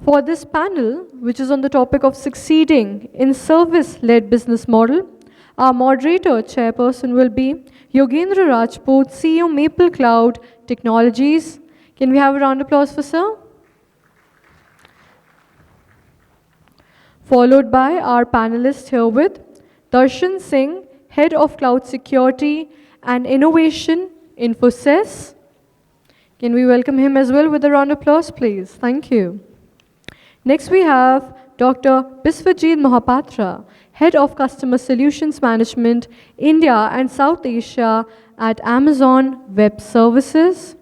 For this panel, which is on the topic of succeeding in service-led business model, our moderator chairperson will be Yogendra Rajput, CEO Maple Cloud Technologies. Can we have a round of applause for sir? Followed by our panelist here with Darshan Singh, Head of Cloud Security and Innovation, Infosys. Can we welcome him as well with a round of applause, please? Thank you. Next, we have Dr. Biswajit Mohapatra, Head of Customer Solutions Management, India and South Asia at Amazon Web Services.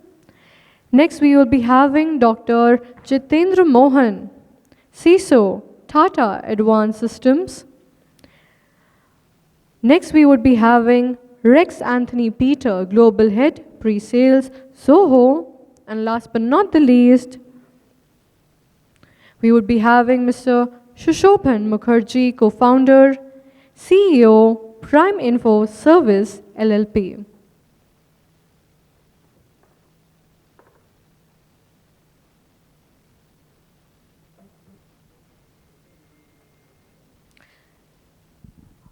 Next, we will be having Dr. Jitendra Mohan, CISO, Tata Advanced Systems. Next, we would be having Rex Anthony Peter, Global Head, Pre-Sales, Zoho. And last but not the least, we would be having Mr. Shushopan Mukherjee, Co-Founder, CEO, Prime Info Service, LLP.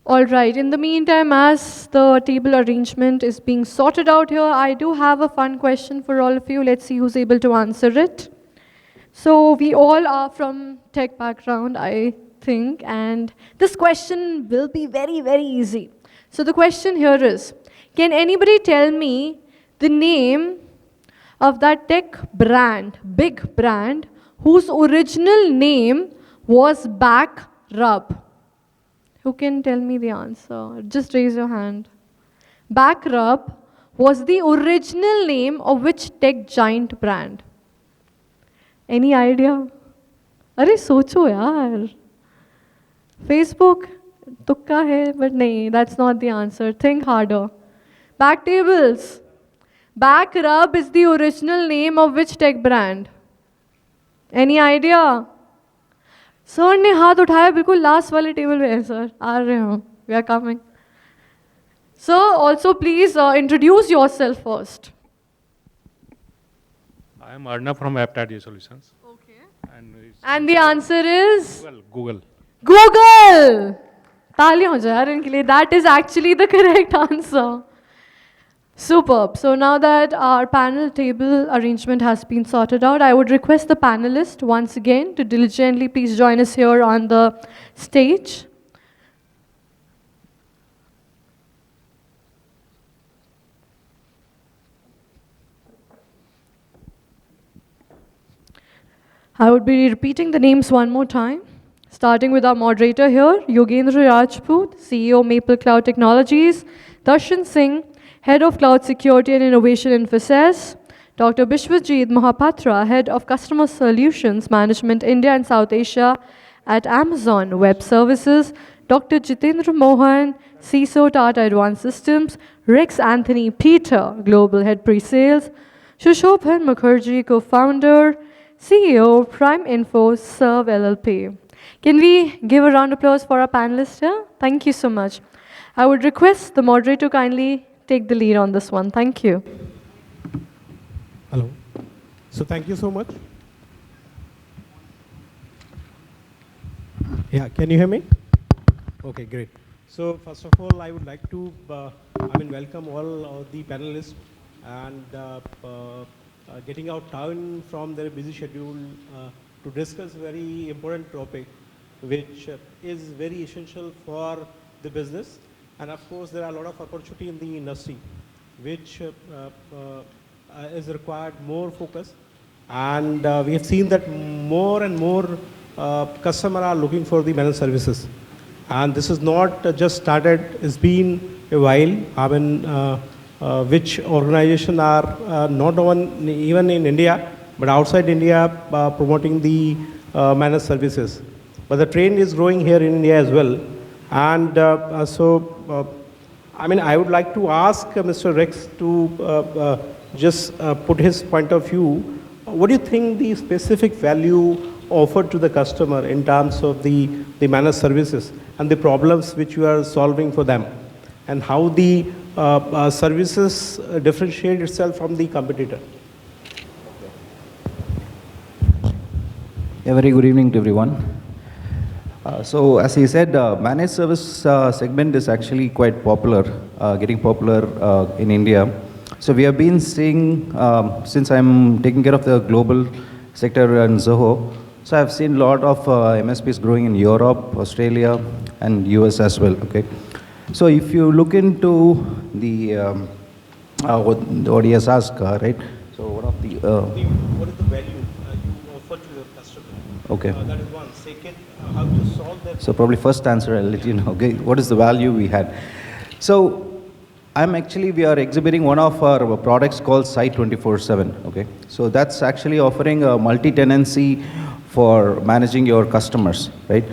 All right, in the meantime, as the table arrangement is being sorted out here, I do have a fun question for all of you. Let's see who's able to answer it. So we all are from tech background, I think, and this question will be very, very easy. So the question here is, can anybody tell me the name of that tech brand, big brand, whose original name was Backrub? Who can tell me the answer? Just raise your hand. Backrub was the original name of which tech giant brand? Any idea? अरे सोचो यार. Facebook तुक्का है, but नहीं, that's not the answer. Think harder. Backtables. Backrub is the original name of which tech brand? Any idea? Sir ने हाथ उठाया बिल्कुल लास्ट वाले टेबल पे है सर आ रहे हो we are coming sir also please introduce yourself first I am Arnav from AppTide Solutions. Okay. And the answer is? Google. Google! तालियां हो जाए यार इनके लिए. That is actually the correct answer. Superb. So now that our panel table arrangement has been sorted out, I would request the panelists once again to diligently please join us here on the stage. I would be repeating the names one more time, starting with our moderator here, Yogendra Rajput, CEO Maple Cloud Technologies, Darshan Singh, Head of Cloud Security and Innovation, Infosys, Dr. Biswajit Mohapatra, Head of Customer Solutions Management, India and South Asia at Amazon Web Services, Dr. Jitendra Mohan, CISO Tata Advanced Systems, Rex Anthony Peter, Global Head Pre-Sales, Shushopan Mukherjee, Co-Founder, CEO, Prime Info, Serve LLP. Can we give a round of applause for our panelists here? Thank you so much. I would request the moderator kindly take the lead on this one. Thank you. Hello. So thank you so much. Yeah, can you hear me? Okay, great. So first of all, I would like to welcome all the panelists and getting out time from their busy schedule to discuss very important topic, which is very essential for the business. And of course, there are a lot of opportunity in the industry, which is required more focus. And we have seen that more and more customers are looking for the managed services. And this is not just started, it's been a while. I mean, which organizations are not even in India, but outside India promoting the managed services. But the trend is growing here in India as well. And I would like to ask Mr. Rex to just put his point of view. What do you think the specific value offered to the customer in terms of the managed services and the problems which you are solving for them, and how the services differentiate itself from the competitor? A very good evening to everyone. So as he said, managed service segment is actually quite popular, getting popular in India. So we have been seeing, since I'm taking care of the global sector in Zoho, so I've seen a lot of MSPs growing in Europe, Australia, and US as well. Okay. So if you look into the what he has asked, right? So one of the What is the value you offer to your customer? okay. That is one. Second, how to solve that. So probably first answer I'll let you know. Okay, what is the value we had? So we are exhibiting one of our products called Site 24/7. Okay, so that's actually offering a multi-tenancy for managing your customers, right?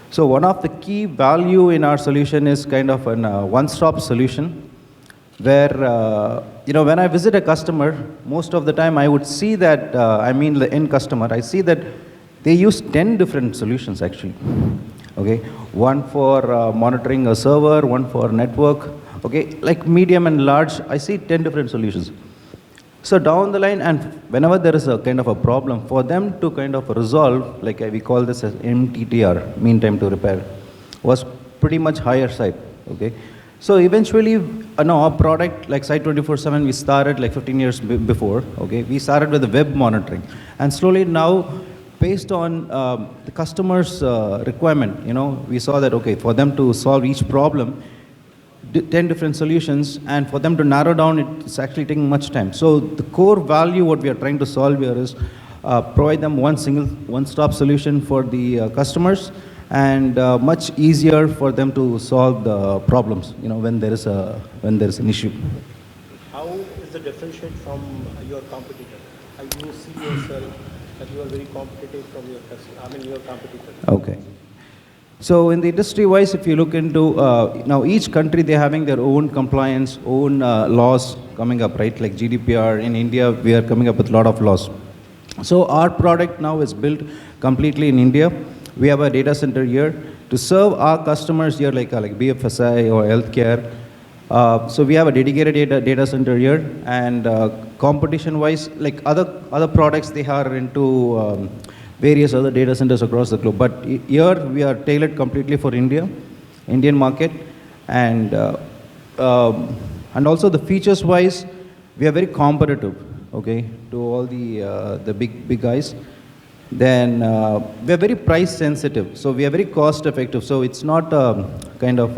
So one of the key value in our solution is kind of an one-stop solution where, when I visit a customer, most of the time I would see that, the end customer, I see that they use 10 different solutions actually. Okay, one for monitoring a server, one for network, okay, like medium and large, I see 10 different solutions. So down the line, and whenever there is a kind of a problem, for them to kind of resolve, like we call this as MTTR, mean time to repair, was pretty much higher side, okay. So eventually, our product, like Site 24/7, we started like 15 years before, okay. We started with the web monitoring, and slowly now, based on the customer's requirement, we saw that, okay, for them to solve each problem, 10 different solutions, and for them to narrow down, it's actually taking much time. So the core value, what we are trying to solve here is provide them one-stop solution for the customers, and much easier for them to solve the problems, when there is an issue. How is the differentiate from your competitor? How you see yourself that you are very competitive from your competitor? Okay. So in the industry-wise, if you look into, now each country, they're having their own compliance, own laws coming up, right? Like GDPR. In India, we are coming up with a lot of laws. So our product now is built completely in India. We have a data center here to serve our customers here, like BFSI or healthcare. So we have a dedicated data center here, and competition-wise, like other products, they are into various other data centers across the globe. But here we are tailored completely for Indian market, and also the features-wise, we are very competitive, okay, to all the big guys. Then we are very price sensitive, so we are very cost effective. So it's not kind of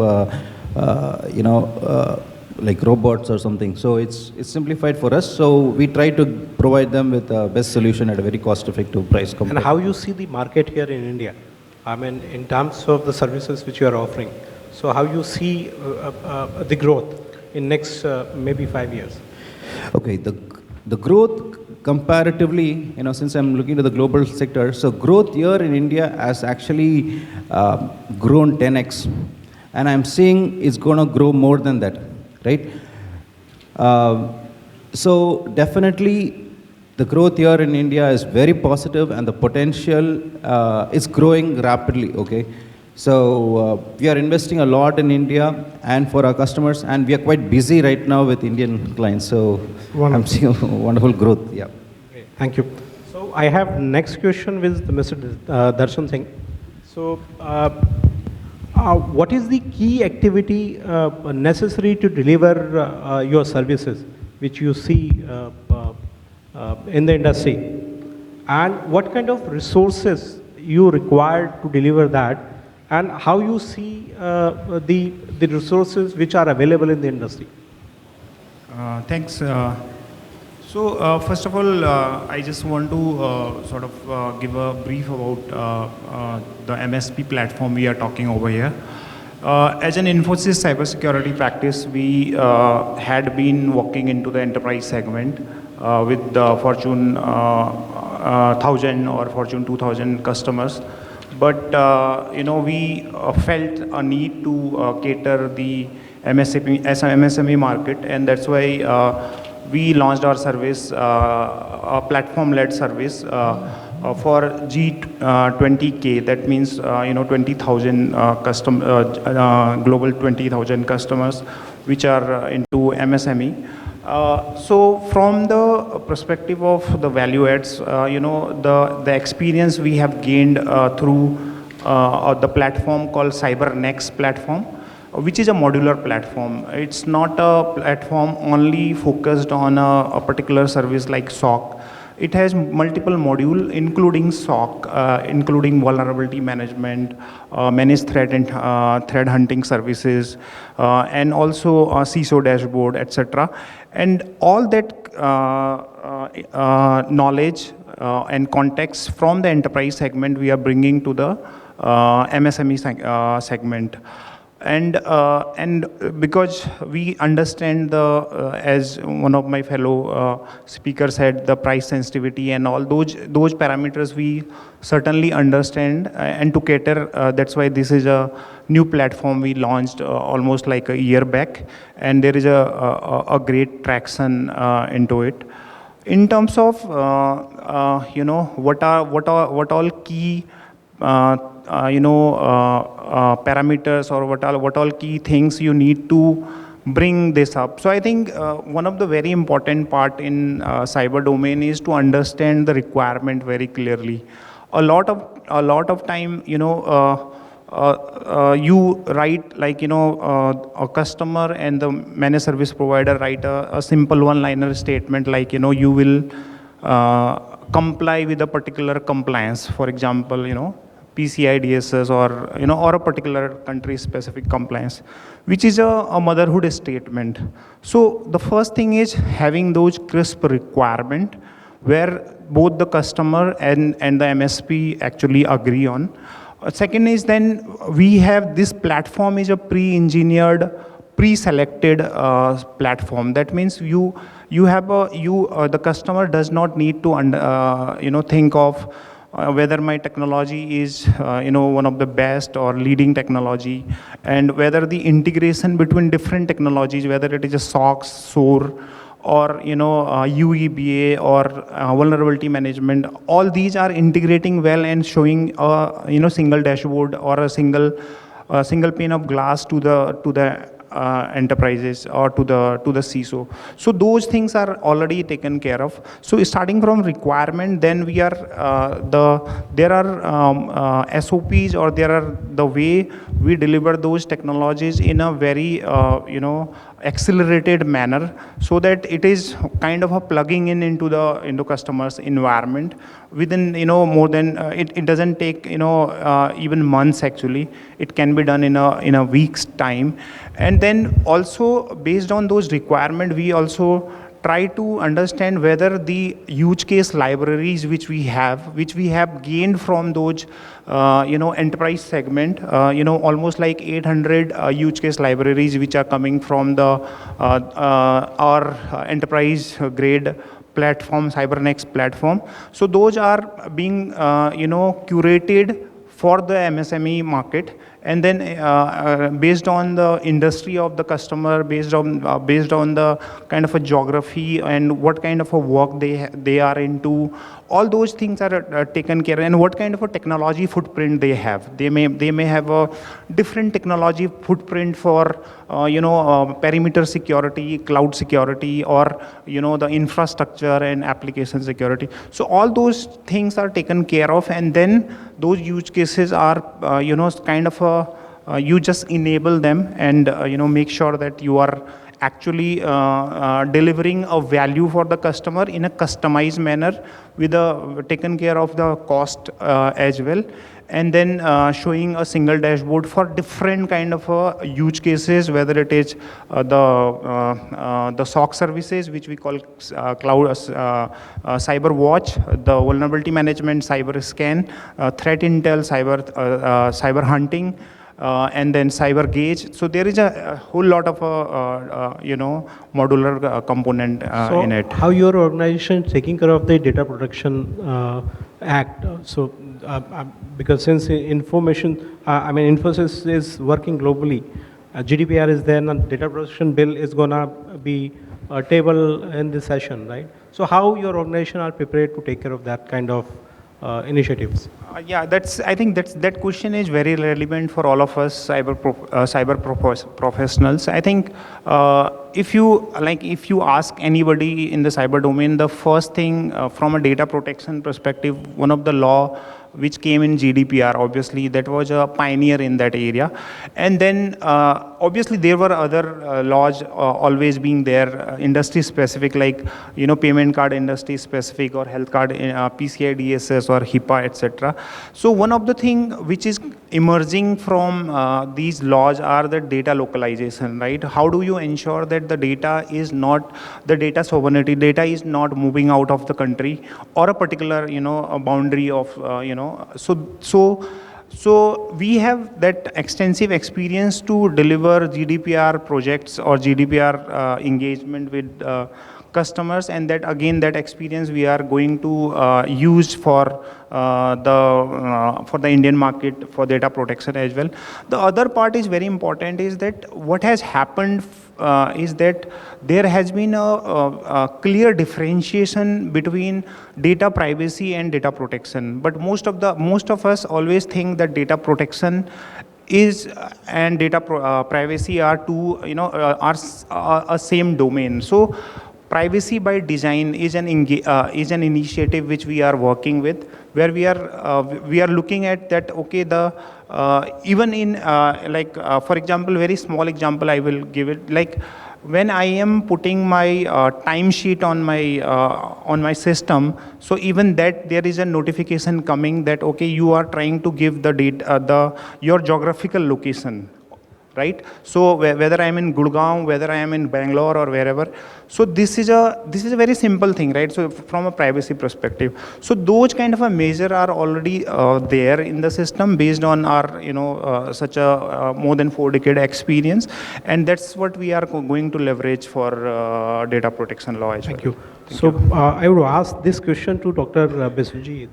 like robots or something. So it's simplified for us. So we try to provide them with the best solution at a very cost-effective price. And how you see the market here in India? In terms of the services which you are offering. So how you see the growth in next maybe 5 years? Okay, the growth comparatively, since I'm looking to the global sector, so growth here in India has actually grown 10x, and I'm seeing it's going to grow more than that. Right? So definitely the growth here in India is very positive, and the potential is growing rapidly, okay? So we are investing a lot in India and for our customers, and we are quite busy right now with Indian clients. So I'm seeing wonderful growth, yeah. Okay, thank you. So I have next question with Mr. Darshan Singh. So what is the key activity necessary to deliver your services, which you see in the industry? And what kind of resources you require to deliver that? And how you see the resources which are available in the industry? Thanks. So first of all, I just want to sort of give a brief about the MSP platform we are talking over here. As an Infosys cybersecurity practice, we had been walking into the enterprise segment with the Fortune 1000 or Fortune 2000 customers. But we felt a need to cater the MSME market, and that's why we launched our service, a platform-led service for G20K. That means 20,000 global 20,000 customers, which are into MSME. So from the perspective of the value adds, the experience we have gained through the platform called CyberNext platform, which is a modular platform. It's not a platform only focused on a particular service like SOC. It has multiple modules, including SOC, including vulnerability management, managed threat hunting services, and also CISO dashboard, etc. And all that knowledge and context from the enterprise segment we are bringing to the MSME segment. And because we understand as one of my fellow speakers said, the price sensitivity and all those parameters we certainly understand, and to cater, that's why this is a new platform we launched almost like a year back, and there is a great traction into it. In terms of what all key parameters, or what all key things you need to bring this up. So I think one of the very important part in cyber domain is to understand the requirement very clearly. A lot of time, you write like, a customer and the managed service provider write a simple one-liner statement like, you will comply with a particular compliance, for example, PCI DSS, or a particular country specific compliance, which is a motherhood statement. So the first thing is having those crisp requirement where both the customer and the MSP actually agree on. Second is then we have this platform is a pre-engineered, pre-selected platform. That means the customer does not need to think of whether my technology is one of the best or leading technology, and whether the integration between different technologies, whether it is a SOC, SOAR, or UEBA, or vulnerability management, all these are integrating well and showing a single dashboard or a single pane of glass to the enterprises or to the CISO. So those things are already taken care of. So starting from requirement, then we are there are SOPs, or there are the way we deliver those technologies in a very accelerated manner, so that it is kind of a plugging into customers environment within more than it doesn't take even months. Actually it can be done in a week's time. And then also based on those requirements, we also try to understand whether the use case libraries which we have gained from those enterprise segment, almost like 800 use case libraries which are coming from our enterprise grade platform, CyberNext platform. So those are being curated for the MSME market, and then based on the industry of the customer, based on the kind of a geography and what kind of a work they are into, all those things are taken care of, and what kind of a technology footprint they have. They may have a different technology footprint for perimeter security, cloud security, or the infrastructure and application security. So all those things are taken care of, and then those use cases are kind of you just enable them, and make sure that you are actually delivering a value for the customer in a customized manner, with taken care of the cost as well, and then showing a single dashboard for different kind of use cases, whether it is the SOC services, which we call cloud cyber watch, the vulnerability management, cyber scan, threat intel, cyber hunting, and then cyber gauge. So there is a whole lot of modular component in it. How your organization is taking care of the data protection act? Because since Infosys is working globally, GDPR is there, and data protection bill is gonna be a table in this session, right? So how your organization are prepared to take care of that kind of initiatives? I think that question is very relevant for all of us cyber professionals. I think if you ask anybody in the cyber domain, the first thing from a data protection perspective, one of the law which came in GDPR, obviously that was a pioneer in that area. And then obviously there were other laws always being there, industry specific, like payment card industry specific, or health card, PCI DSS or HIPAA, etc. So one of the thing which is emerging from these laws are the data localization, right? How do you ensure that the data is not, the data sovereignty, data is not moving out of the country or a particular a boundary of so we have that extensive experience to deliver GDPR projects or GDPR engagement with customers, and that again, that experience we are going to use for the Indian market for data protection as well. The other part is very important, is that what has happened is that there has been a clear differentiation between data privacy and data protection. But most of us always think that data protection is and data privacy are two, are a same domain. So privacy by design is an initiative which we are working with, where we are looking at that. Okay, even in for example, very small example I will give it, like when I am putting my timesheet on my system, so even that there is a notification coming that okay, you are trying to give the data, your geographical location, right? So whether I am in Gurgaon, whether I am in Bangalore or wherever, so this is a very simple thing, right? So from a privacy perspective, so those kind of a measure are already there in the system based on our such a more than 4-decade experience, and that's what we are going to leverage for data protection law as well. Thank you. I would ask this question to Dr. Biswajit.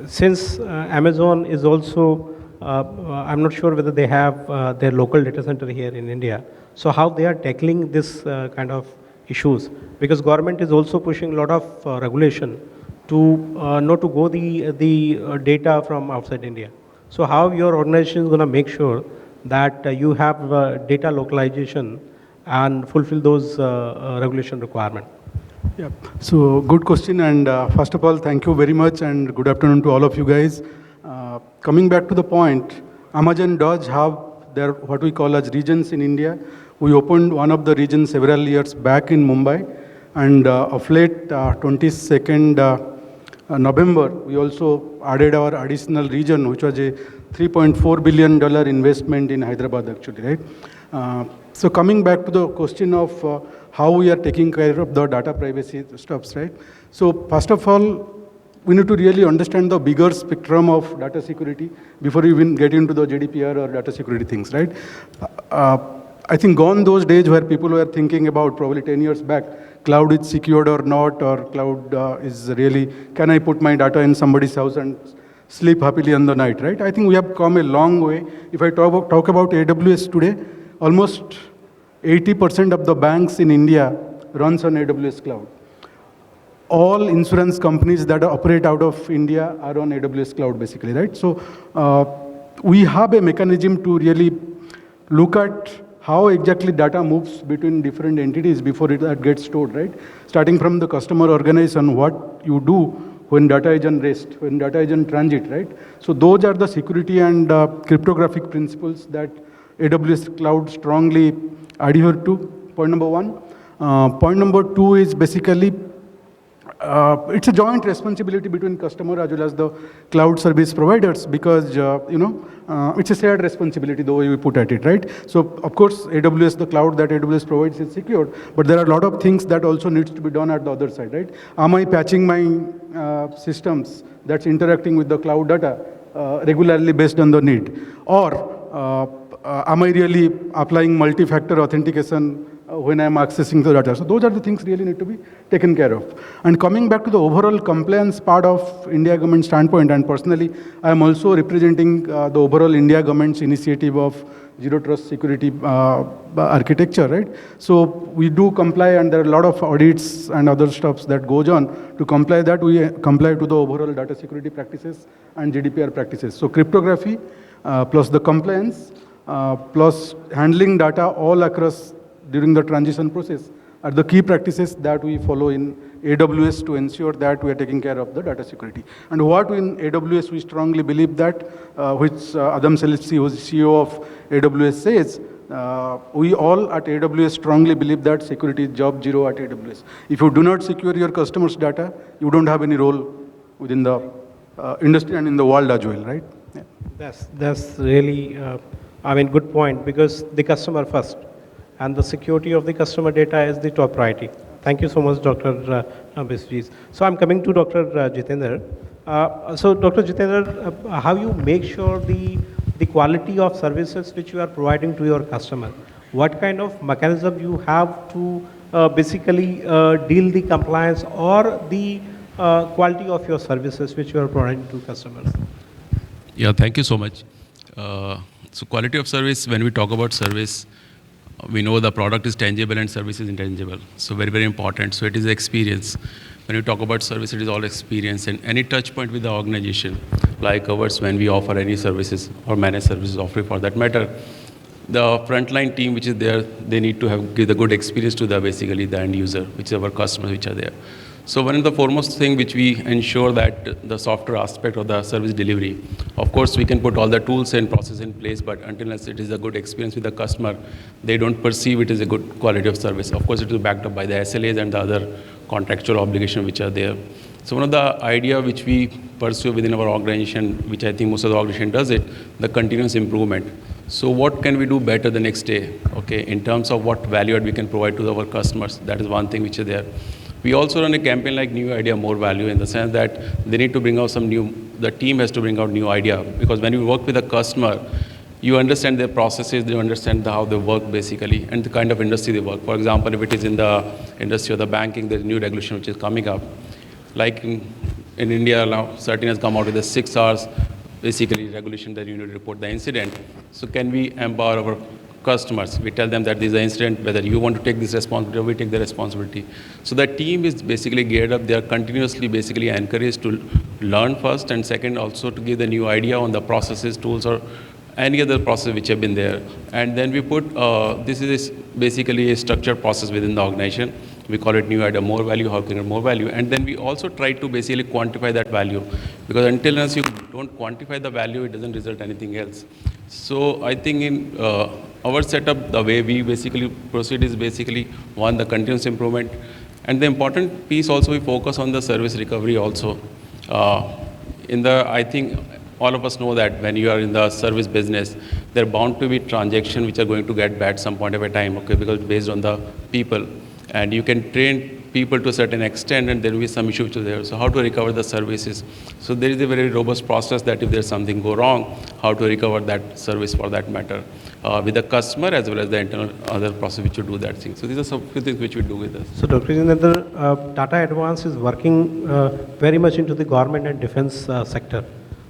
Since Amazon is also I'm not sure whether they have their local data center here in India. So how they are tackling this kind of issues? Because government is also pushing a lot of regulation to not to go the data from outside India. So how your organization is going to make sure that you have data localization and fulfill those regulation requirements? Yeah. So good question, and first of all, thank you very much, and good afternoon to all of you guys. Coming back to the point, Amazon does have their what we call as regions in India. We opened one of the regions several years back in Mumbai, and of late, 22nd November, we also added our additional region, which was a $3.4 billion investment in Hyderabad, actually, right? So coming back to the question of how we are taking care of the data privacy stuffs, right? So first of all, we need to really understand the bigger spectrum of data security before we even get into the GDPR or data security things, right? I think gone those days where people were thinking about probably 10 years back, cloud is secured or not, or cloud is really, can I put my data in somebody's house and sleep happily in the night, right? I think we have come a long way. If I talk about AWS today, almost 80% of the banks in India runs on AWS cloud. All insurance companies that operate out of India are on AWS cloud, basically, right? So we have a mechanism to really look at how exactly data moves between different entities before that gets stored, right? Starting from the customer organization, what you do when data is on rest, when data is in transit, right? So those are the security and cryptographic principles that AWS cloud strongly adhere to, point number one. Point number two is basically it's a joint responsibility between customer as well as the cloud service providers, because it's a shared responsibility the way we put at it, right? So of course AWS, the cloud that AWS provides is secured, but there are a lot of things that also needs to be done at the other side, right? Am I patching my systems that's interacting with the cloud data regularly based on the need, or am I really applying multi-factor authentication when I'm accessing the data? So those are the things really need to be taken care of. And coming back to the overall compliance part of India government standpoint, and personally, I am also representing the overall India government's initiative of Zero Trust Security architecture, right? So we do comply, and there are a lot of audits and other stuffs that goes on to comply that. We comply to the overall data security practices and GDPR practices. So cryptography plus the compliance. plus handling data all across during the transition process are the key practices that we follow in AWS to ensure that we are taking care of the data security. And what in AWS we strongly believe that, which Adam Selipsky, who is CEO of AWS, says, we all at AWS strongly believe that security is job zero at AWS. If you do not secure your customers' data, you don't have any role within the industry and in the world as well, right? Yeah. That's really, good point, because the customer first, and the security of the customer data is the top priority. Thank you so much, Dr. Biswis. So I'm coming to Dr. Jitendra. So Dr. Jitendra, how you make sure the quality of services which you are providing to your customer? What kind of mechanism you have to basically deal the compliance or the quality of your services which you are providing to customers? Yeah, thank you so much. So quality of service, when we talk about service, we know the product is tangible and service is intangible. So very, very important. So it is experience. When you talk about service, it is all experience, and any touch point with the organization, like ours, when we offer any services or managed services offering for that matter, the frontline team which is there, they need to give the good experience to the basically the end user, which is our customers which are there. So one of the foremost thing which we ensure that the software aspect of the service delivery, of course we can put all the tools and process in place, but until it is a good experience with the customer, they don't perceive it as a good quality of service. Of course it is backed up by the SLAs and the other contractual obligations which are there. So one of the idea which we pursue within our organization, which I think most of the organization does it, the continuous improvement. So what can we do better the next day, okay, in terms of what value add we can provide to our customers? That is one thing which is there. We also run a campaign like New Idea, More Value, in the sense that they need to bring out the team has to bring out new idea, because when you work with a customer, you understand their processes, you understand how they work basically, and the kind of industry they work. For example, if it is in the industry of the banking, there's new regulation which is coming up. Like in India now, certain has come out with the 6 hours, basically regulation that you need to report the incident. So can we empower our customers? We tell them that this is an incident, whether you want to take this responsibility or we take the responsibility. So the team is basically geared up. They are continuously basically encouraged to learn first, and second also to give the new idea on the processes, tools, or any other process which have been there. And then we put, this is basically a structured process within the organization. We call it New Idea, More Value, how can you get more value? And then we also try to basically quantify that value, because until unless you don't quantify the value, it doesn't result anything else. So I think in our setup, the way we basically proceed is basically, one, the continuous improvement. And the important piece also, we focus on the service recovery also. I think all of us know that when you are in the service business, there are bound to be transactions which are going to get bad some point of a time, okay, because based on the people. And you can train people to a certain extent, and there will be some issues there. So how to recover the services? So there is a very robust process that if there's something go wrong, how to recover that service for that matter, with the customer as well as the internal other process which you do that thing. So these are some few things which we do with us. So Dr. Jitendra, Tata Advance is working very much into the government and defense sector.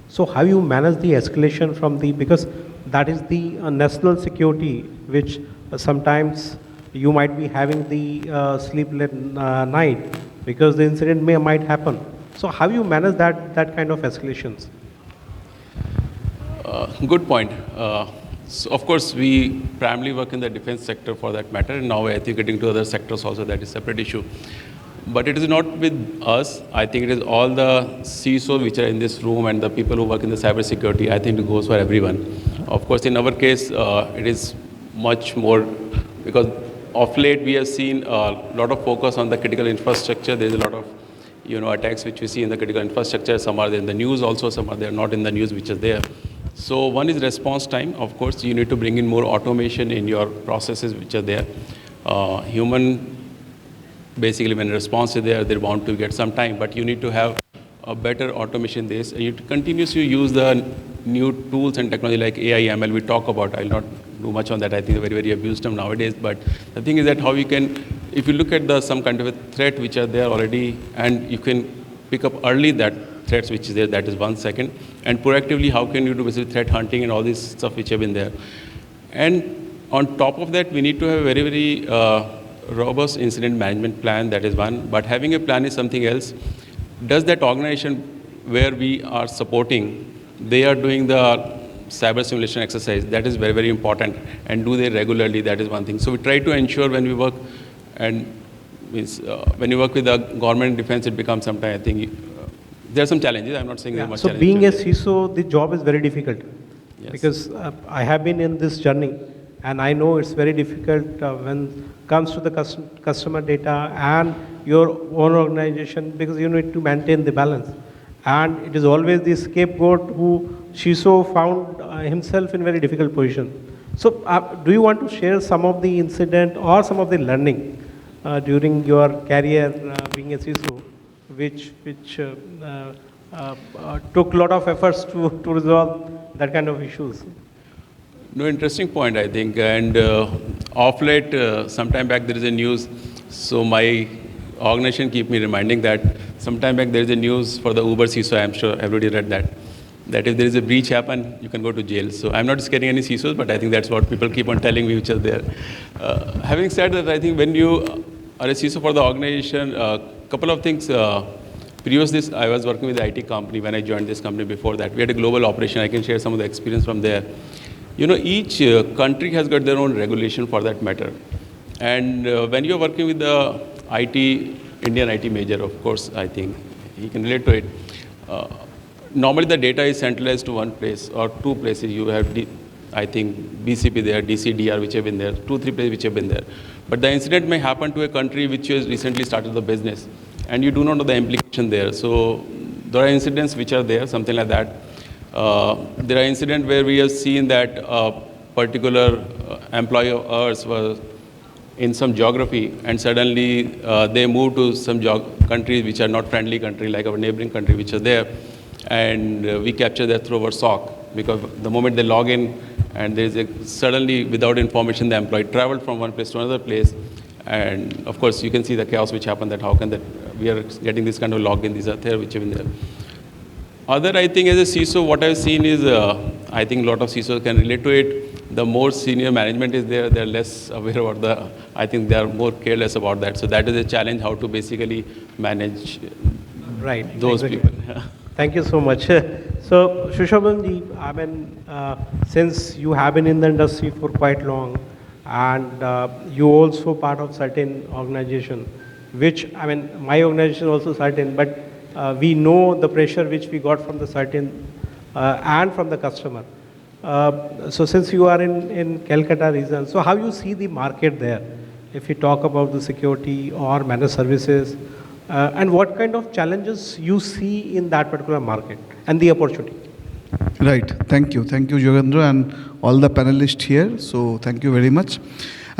So how you manage the escalation from because that is the national security, which sometimes you might be having the sleepless night because the incident might happen. So how you manage that kind of escalations? Good point. So of course, we primarily work in the defense sector for that matter, and now I think getting to other sectors also, that is a separate issue. But it is not with us. I think it is all the CISOs which are in this room and the people who work in the cybersecurity. I think it goes for everyone. Of course, in our case, it is much more because of late we have seen a lot of focus on the critical infrastructure. There is a lot of attacks which we see in the critical infrastructure. Some are in the news also, some are there not in the news which is there. So one is response time. Of course, you need to bring in more automation in your processes which are there. Human, basically when response is there, they're bound to get some time, but you need to have a better automation this. And you continuously use the new tools and technology like AI, ML we talk about. I'll not do much on that. I think they're very, very abused them nowadays. But the thing is that how you can, if you look at some kind of a threat which are there already, and you can pick up early that threats which is there, that is 1 second. And proactively, how can you do basically threat hunting and all this stuff which have been there. And on top of that, we need to have a very, very robust incident management plan. That is one. But having a plan is something else. Does that organization where we are supporting, they are doing the cyber simulation exercise. That is very, very important. And do they regularly? That is one thing. So we try to ensure when we work, and when you work with the government defense, it becomes sometimes, I think, there are some challenges. I'm not saying there are much So challenges. being a CISO, the job is very difficult. Yes. Because I have been in this journey, and I know it's very difficult when it comes to the customer data and your own organization, because you need to maintain the balance. And it is always the scapegoat who CISO found himself in very difficult position. So do you want to share some of the incident or some of the learning during your career being a CISO, which took a lot of efforts to resolve that kind of issues? No, interesting point, I think. And off late, sometime back, there is a news. So my organization keep me reminding that sometime back there is a news for the Uber CISO. I'm sure everybody read that. That if there is a breach happen, you can go to jail. So I'm not scaring any CISOs, but I think that's what people keep on telling me, which is there. Having said that, I think when you are a CISO for the organization, a couple of things. Previous this, I was working with the IT company when I joined this company. Before that, we had a global operation. I can share some of the experience from there. You know, each country has got their own regulation for that matter. And when you're working with the Indian IT major, of course, I think he can relate to it. Normally, the data is centralized to one place or two places. You have, I think, BCP there, DCDR, which have been there, 2-3 places which have been there. But the incident may happen to a country which has recently started the business, and you do not know the implication there. So there are incidents which are there, something like that. There are incidents where we have seen that a particular employee of ours was in some geography, and suddenly they moved to some countries which are not friendly country, like our neighboring country, which are there. And we capture that through our SOC, because the moment they log in, and there is suddenly, without information, the employee traveled from one place to another place. And of course, you can see the chaos which happened, that how can that, we are getting this kind of login, these are there, which have been there. Other, I think, as a CISO, what I've seen is, I think a lot of CISOs can relate to it. The more senior management is there, they're less aware about I think they are more careless about that. So that is a challenge, how to basically manage those people. Thank you so much. So, Shushobanji, I mean, since you have been in the industry for quite long, and you also part of certain organization, which, I mean, my organization is also certain, but we know the pressure which we got from the certain and from the customer. So since you are in Calcutta region, so how you see the market there? If you talk about the security or managed services, and what kind of challenges you see in that particular market and the opportunity? Right. Thank you, Yogendra, and all the panelists here. So thank you very much.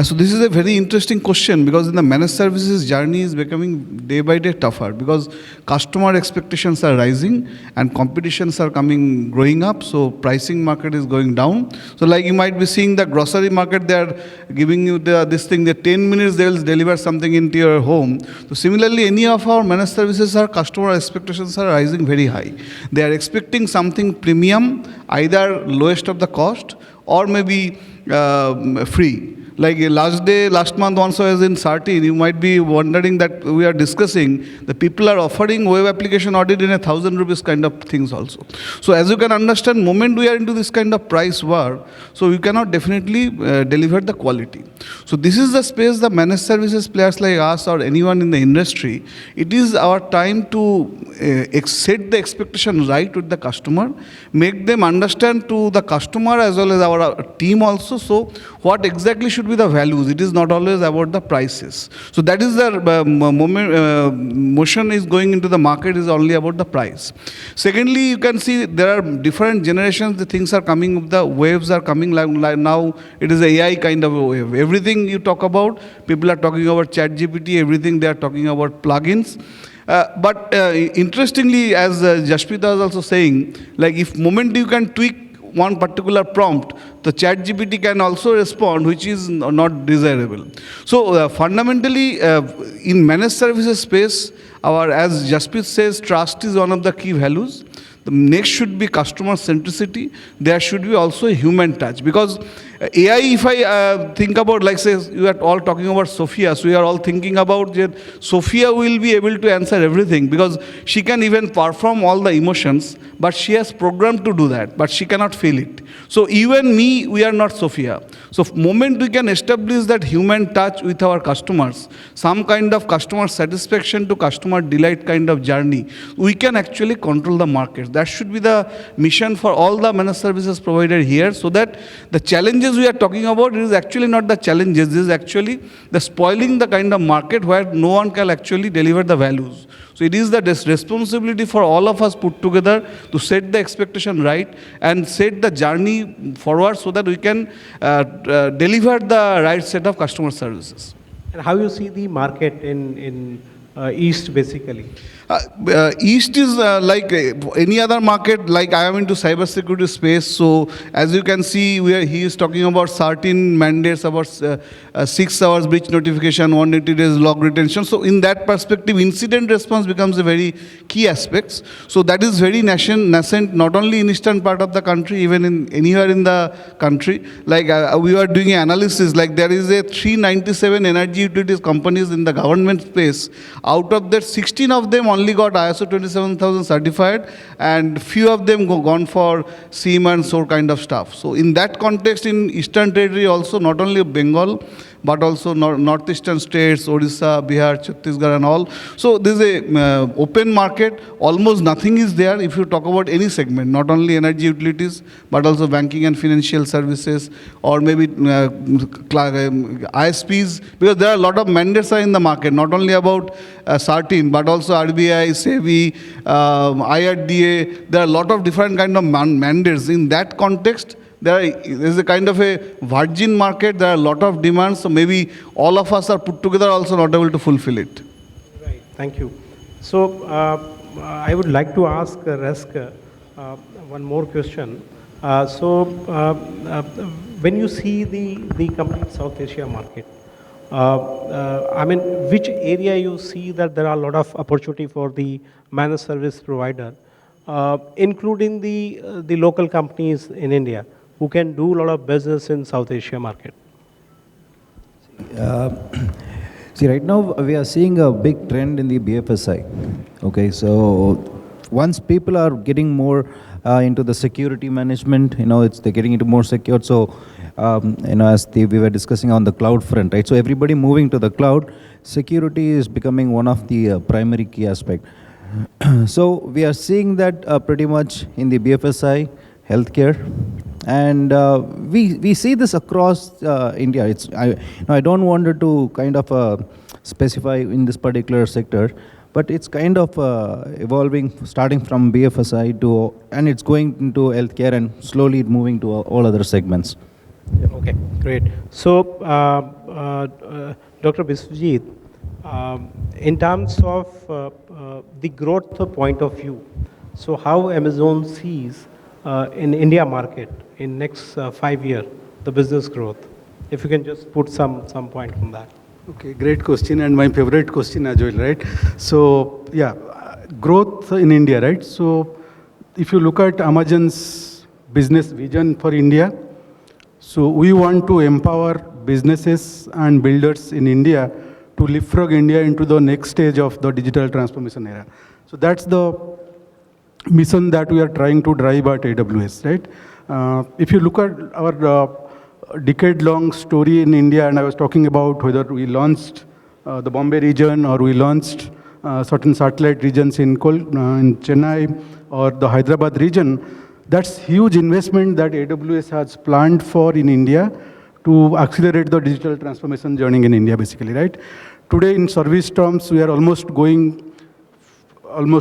So this is a very interesting question, because in the managed services journey is becoming day by day tougher, because customer expectations are rising and competitions are growing up. So pricing market is going down. So like you might be seeing the grocery market, they are giving you this thing, the 10 minutes they will deliver something into your home. So similarly, any of our managed services, our customer expectations are rising very high. They are expecting something premium, either lowest of the cost or maybe free. Like last month also as in 13, you might be wondering that we are discussing, the people are offering web application audit in 1,000 rupees kind of things also. So as you can understand, moment we are into this kind of price war, so you cannot definitely deliver the quality. So this is the space the managed services players like us or anyone in the industry, it is our time to set the expectation right with the customer, make them understand to the customer as well as our team also, so what exactly should be the values. It is not always about the prices. So that is the motion is going into the market is only about the price. Secondly, you can see there are different generations, the things are coming, the waves are coming, like now it is AI kind of a wave. Everything you talk about, people are talking about ChatGPT, everything they are talking about plugins. But interestingly, as Jaspita was also saying, like if moment you can tweak one particular prompt, the ChatGPT can also respond, which is not desirable. So fundamentally, in managed services space, as Jaspit says, trust is one of the key values. The next should be customer centricity. There should be also a human touch, because AI, if I think about, like say, you are all talking about Sophia, so we are all thinking about that Sophia will be able to answer everything because she can even perform all the emotions, but she has programmed to do that, but she cannot feel it. So you and me, we are not Sophia. So moment we can establish that human touch with our customers, some kind of customer satisfaction to customer delight kind of journey, we can actually control the market. That should be the mission for all the managed services provided here, so that the challenges we are talking about, it is actually not the challenges, this is actually the spoiling the kind of market where no one can actually deliver the values. So it is the responsibility for all of us put together to set the expectation right and set the journey forward so that we can deliver the right set of customer services. And how you see the market in East basically? East is like any other market. Like I am into cybersecurity space, so as you can see, he is talking about certain mandates about 6 hours breach notification, 180 days log retention. So in that perspective, incident response becomes a very key aspect. So that is very nascent, not only in eastern part of the country, even in anywhere in the country. Like we were doing an analysis, like there is a 397 energy utilities companies in the government space. Out of that, 16 of them only got ISO 27000 certified, and few of them gone for SIEM and SOAR kind of stuff. So in that context, in Eastern Territory also, not only Bengal, but also northeastern states, Odisha, Bihar, Chhattisgarh and all. So there is a open market, almost nothing is there if you talk about any segment, not only energy utilities, but also banking and financial services, or maybe ISPs, because there are a lot of mandates are in the market, not only about certain, but also RBI, SEBI, IRDA, there are a lot of different kind of mandates. In that context, there is a kind of a virgin market, there are a lot of demands, so maybe all of us are put together also not able to fulfill it. Right, thank you. So I would like to ask Resk one more question. When you see the complete South Asia market, I mean, which area you see that there are a lot of opportunity for the managed service provider, including the local companies in India, who can do a lot of business in South Asia market? See, right now we are seeing a big trend in the BFSI. Okay, so once people are getting more into the security management, they're getting into more secure. So, as we were discussing on the cloud front, right? So everybody moving to the cloud, security is becoming one of the primary key aspect. So we are seeing that pretty much in the BFSI, healthcare, and we see this across India. I don't want to kind of specify in this particular sector, but it's kind of evolving, starting from BFSI and it's going into healthcare and slowly moving to all other segments. Okay, great. So, Dr. Biswajit, in terms of the growth point of view, so how Amazon sees in India market in next 5 years, the business growth? If you can just put some point on that. Okay, great question, and my favorite question as well, right? So, yeah, growth in India, right? So, if you look at Amazon's business vision for India, so we want to empower businesses and builders in India to leapfrog India into the next stage of the digital transformation era. So that's the mission that we are trying to drive at AWS, right? If you look at our decade-long story in India, and I was talking about whether we launched the Bombay region or we launched certain satellite regions in Chennai or the Hyderabad region, that's huge investment that AWS has planned for in India to accelerate the digital transformation journey in India, basically, right? Today, in service terms, we are almost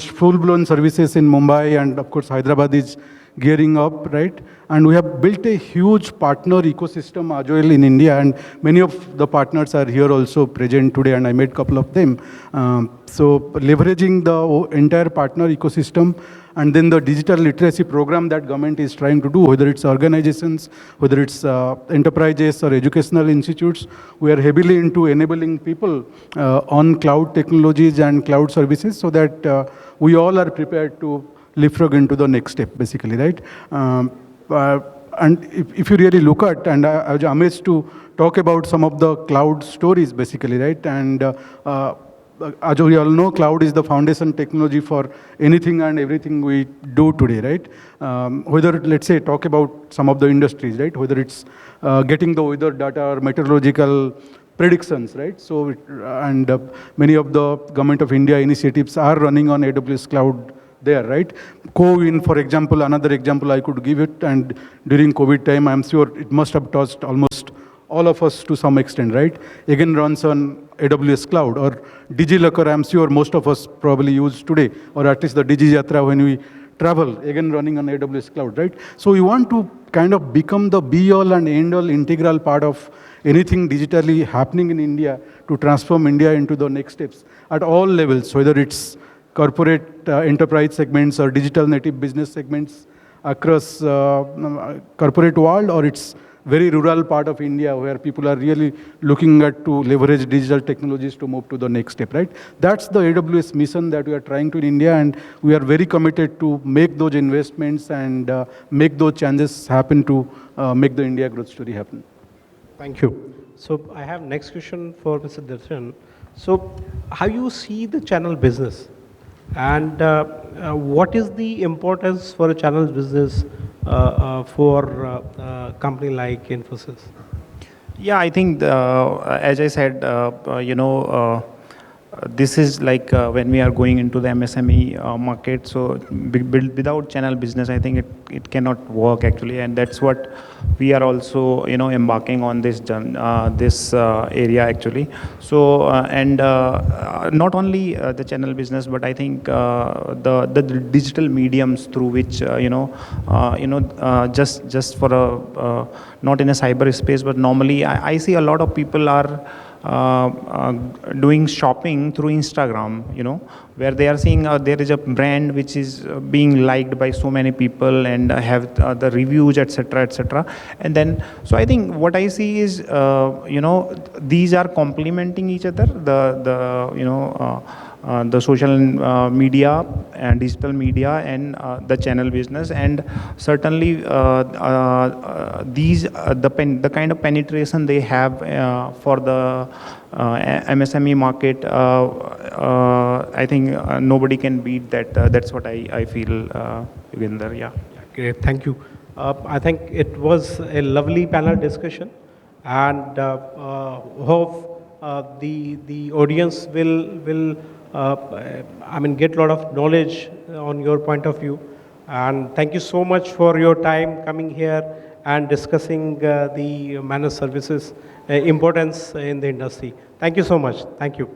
full-blown services in Mumbai, and of course, Hyderabad is gearing up, right? And we have built a huge partner ecosystem as well in India, and many of the partners are here also present today, and I met a couple of them. So leveraging the entire partner ecosystem, and then the digital literacy program that government is trying to do, whether it's organizations, whether it's enterprises or educational institutes, we are heavily into enabling people on cloud technologies and cloud services so that we all are prepared to leapfrog into the next step, basically, right? and if you really look at, and I was amazed to talk about some of the cloud stories basically, right? And as we all know, cloud is the foundation technology for anything and everything we do today, right? Whether, let's say, talk about some of the industries, right? Whether it's getting the weather data or meteorological predictions, right? So, many of the Government of India initiatives are running on AWS cloud there, right? Co-win, for example, another example I could give it, and during COVID time, I'm sure it must have touched almost all of us to some extent, right? Again, runs on AWS cloud, or DigiLocker, I'm sure most of us probably use today, or at least the DigiYatra when we travel, again running on AWS cloud, right? So we want to kind of become the be-all and end-all integral part of anything digitally happening in India to transform India into the next steps at all levels, whether it's corporate enterprise segments or digital native business segments across corporate world, or it's very rural part of India where people are really looking at to leverage digital technologies to move to the next step, right? That's the AWS mission that we are trying to in India, and we are very committed to make those investments and make those changes happen to make the India growth story happen. Thank you. So I have next question for Mr. Darshan. So how you see the channel business, and what is the importance for a channel business for a company like Infosys? Yeah, I think, as I said, this is like when we are going into the MSME market, so without channel business, I think it cannot work actually, and that's what we are also embarking on this area actually. So not only the channel business, but I think the digital mediums through which just for a not in a cyber space, but normally I see a lot of people are doing shopping through Instagram, where they are seeing there is a brand which is being liked by so many people and have the reviews, etc. And then, so I think what I see is, these are complementing each other, the social media and digital media and the channel business, and certainly these the kind of penetration they have for the MSME market, I think nobody can beat that. That's what I feel, Yogendra. Yeah. Great, thank you. I think it was a lovely panel discussion, and hope the audience will get a lot of knowledge on your point of view. And thank you so much for your time coming here and discussing the managed services importance in the industry. Thank you so much. Thank you.